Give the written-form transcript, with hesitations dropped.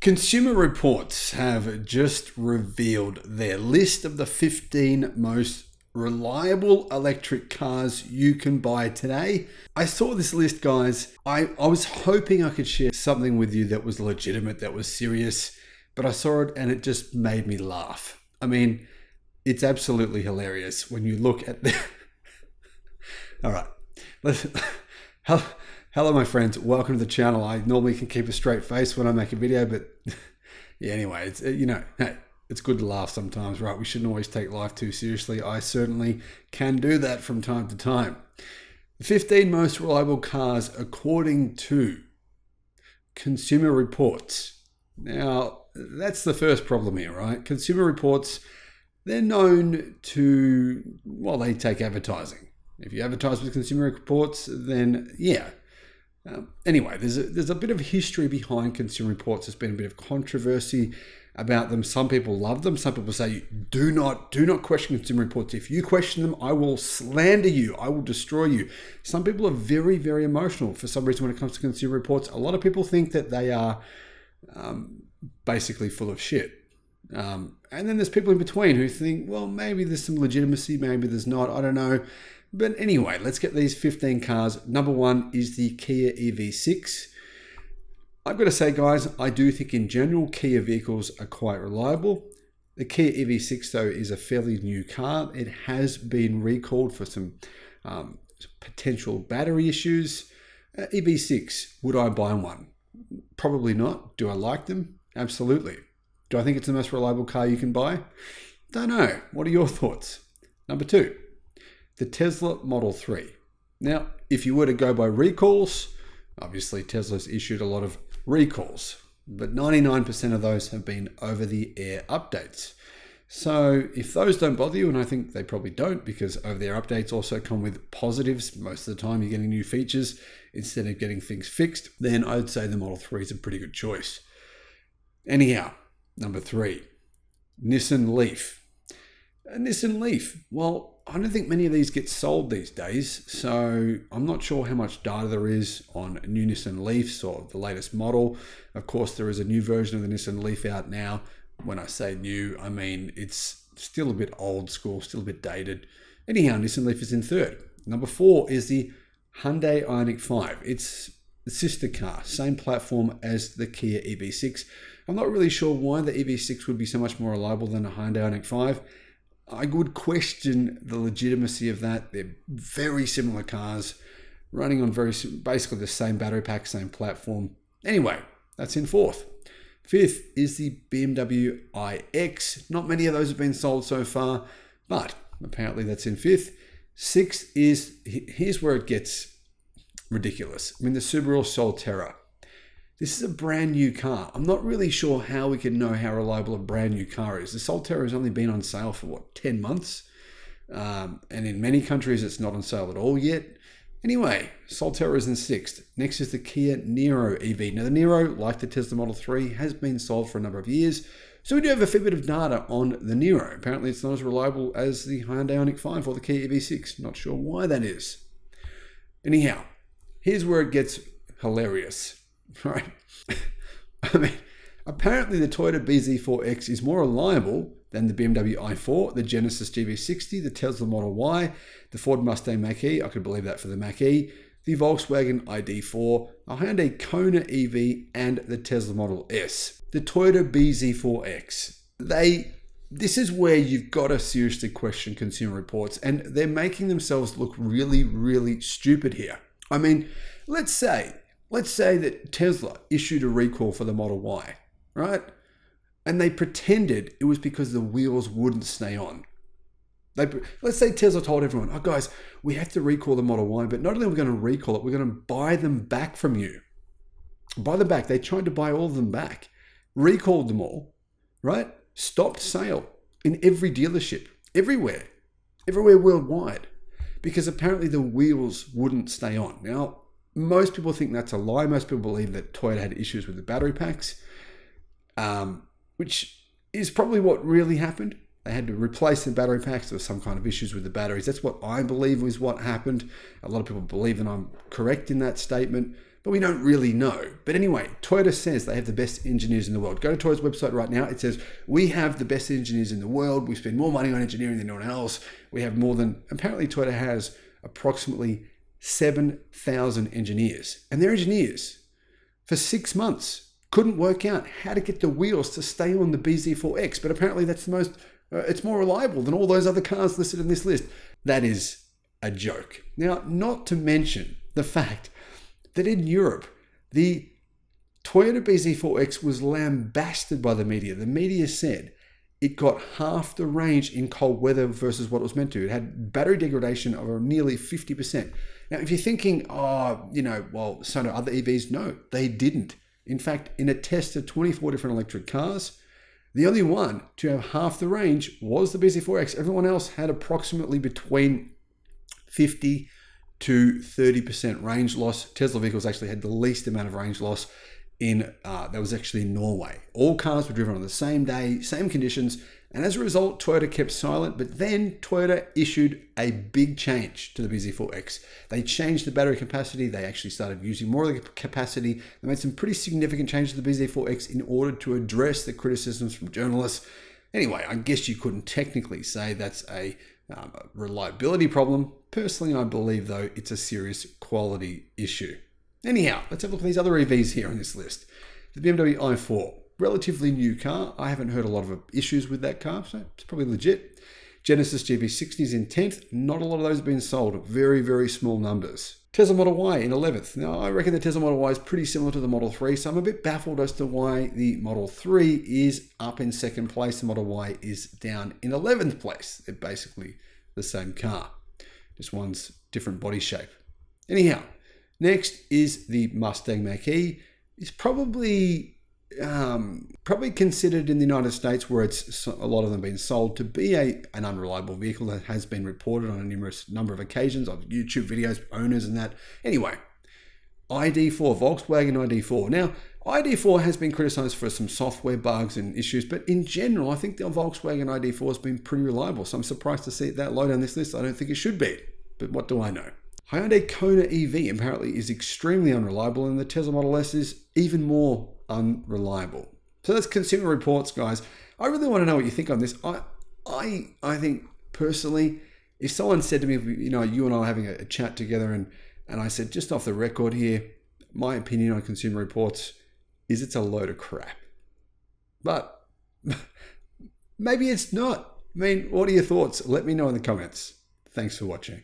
Consumer Reports have just revealed their list of the 15 most reliable electric cars you can buy today. I saw this list, guys. I was hoping I could share something with you that was legitimate, that was serious, but I saw it and it just made me laugh. I mean, it's absolutely hilarious when you look at the... All right, Hello, my friends. Welcome to the channel. I normally can keep a straight face when I make a video, but yeah, anyway, it's, hey, it's good to laugh sometimes, right? We shouldn't always take life too seriously. I certainly can do that from time to time. The 15 most reliable cars according to Consumer Reports. Now, that's the first problem here, right? Consumer Reports, they're known to, well, they take advertising. If you advertise with Consumer Reports, then yeah. Anyway, there's a bit of history behind Consumer Reports. There's been a bit of controversy about them. Some people love them. Some people say, do not question Consumer Reports. If you question them, I will slander you. I will destroy you. Some people are very, very emotional for some reason when it comes to Consumer Reports. A lot of people think that they are basically full of shit. And then there's people in between who think, well, maybe there's some legitimacy, maybe there's not. I don't know. But anyway, let's get these 15 cars. Number one is the Kia EV6. I've got to say, guys, I do think in general, Kia vehicles are quite reliable. The Kia EV6, though, is a fairly new car. It has been recalled for some potential battery issues. EV6, would I buy one? Probably not. Do I like them? Absolutely. Do I think it's the most reliable car you can buy? Don't know. What are your thoughts? Number two, the Tesla Model 3. Now, if you were to go by recalls, obviously Tesla's issued a lot of recalls, but 99% of those have been over-the-air updates. So if those don't bother you, and I think they probably don't, because over-the-air updates also come with positives. Most of the time you're getting new features instead of getting things fixed, then I'd say the Model 3 is a pretty good choice. Anyhow, number three, Nissan Leaf. A Nissan Leaf, well, I don't think many of these get sold these days, so I'm not sure how much data there is on new Nissan Leafs or the latest model. Of course, there is a new version of the Nissan Leaf out now. When I say new, I mean it's still a bit old school, still a bit dated. Anyhow, Nissan Leaf is in third. Number four is the Hyundai Ioniq 5. It's the sister car, same platform as the Kia EV6. I'm not really sure why the EV6 would be so much more reliable than a Hyundai Ioniq 5. I would question the legitimacy of that. They're very similar cars, running on basically the same battery pack, same platform. Anyway, that's in fourth. Fifth is the BMW iX. Not many of those have been sold so far, but apparently that's in fifth. Sixth is, here's where it gets ridiculous. I mean, the Subaru Solterra. This is a brand new car. I'm not really sure how we can know how reliable a brand new car is. The Solterra has only been on sale for 10 months? And in many countries, it's not on sale at all yet. Anyway, Solterra is in sixth. Next is the Kia Niro EV. Now the Niro, like the Tesla Model 3, has been sold for a number of years. So we do have a fair bit of data on the Niro. Apparently it's not as reliable as the Hyundai Ioniq 5 or the Kia EV6. Not sure why that is. Anyhow, here's where it gets hilarious. Right. I mean, apparently the Toyota BZ4X is more reliable than the BMW i4, the Genesis GV60, the Tesla Model Y, the Ford Mustang Mach-E, I could believe that for the Mach-E, the Volkswagen ID4, a Hyundai Kona EV, and the Tesla Model S. The Toyota BZ4X. This is where you've got to seriously question Consumer Reports, and they're making themselves look really, really stupid here. I mean, let's say that Tesla issued a recall for the Model Y, right? And they pretended it was because the wheels wouldn't stay on. Let's say Tesla told everyone, oh guys, we have to recall the Model Y, but not only are we going to recall it, we're going to buy them back from you. Buy them back. They tried to buy all of them back. Recalled them all, right? Stopped sale in every dealership, everywhere worldwide, because apparently the wheels wouldn't stay on. Now, most people think that's a lie. Most people believe that Toyota had issues with the battery packs, which is probably what really happened. They had to replace the battery packs. There was some kind of issues with the batteries. That's what I believe was what happened. A lot of people believe that I'm correct in that statement. but we don't really know. But anyway, Toyota says they have the best engineers in the world. Go to Toyota's website right now. It says, we have the best engineers in the world. We spend more money on engineering than anyone else. We have more than, apparently Toyota has approximately 7,000 engineers. And they're engineers for 6 months. Couldn't work out how to get the wheels to stay on the bZ4X. But apparently that's the most, it's more reliable than all those other cars listed in this list. That is a joke. Now, not to mention the fact that in Europe, the Toyota bZ4X was lambasted by the media. The media said it got half the range in cold weather versus what it was meant to. It had battery degradation of nearly 50%. Now, if you're thinking, well, so do other EVs. No, they didn't. In fact, in a test of 24 different electric cars, the only one to have half the range was the bZ4X. Everyone else had approximately between 50 to 30% range loss. Tesla vehicles actually had the least amount of range loss that was actually in Norway. All cars were driven on the same day, same conditions, and as a result, Toyota kept silent, but then Toyota issued a big change to the bZ4X. They changed the battery capacity. They actually started using more of the capacity. They made some pretty significant changes to the bZ4X in order to address the criticisms from journalists. Anyway, I guess you couldn't technically say that's a reliability problem. Personally, I believe, though, it's a serious quality issue. Anyhow, let's have a look at these other EVs here on this list. The BMW i4, relatively new car. I haven't heard a lot of issues with that car, so it's probably legit. Genesis GV60 is in 10th. Not a lot of those have been sold. Very, very small numbers. Tesla Model Y in 11th. Now, I reckon the Tesla Model Y is pretty similar to the Model 3, so I'm a bit baffled as to why the Model 3 is up in second place. The Model Y is down in 11th place. They're basically the same car. Just one's different body shape. Anyhow, next is the Mustang Mach-E. It's probably considered in the United States, where it's a lot of them being sold, to be an unreliable vehicle. That has been reported on a numerous number of occasions of YouTube videos, owners and that. Anyway, ID4, Volkswagen ID4. Now, ID4 has been criticized for some software bugs and issues, but in general, I think the Volkswagen ID4 has been pretty reliable. So I'm surprised to see it that low down this list. I don't think it should be, but what do I know? Hyundai Kona EV apparently is extremely unreliable, and the Tesla Model S is even more unreliable. So that's Consumer Reports, guys. I really want to know what you think on this. I think personally, if someone said to me, you and I are having a chat together, and I said, just off the record here, my opinion on Consumer Reports is it's a load of crap. But maybe it's not. I mean, what are your thoughts? Let me know in the comments. Thanks for watching.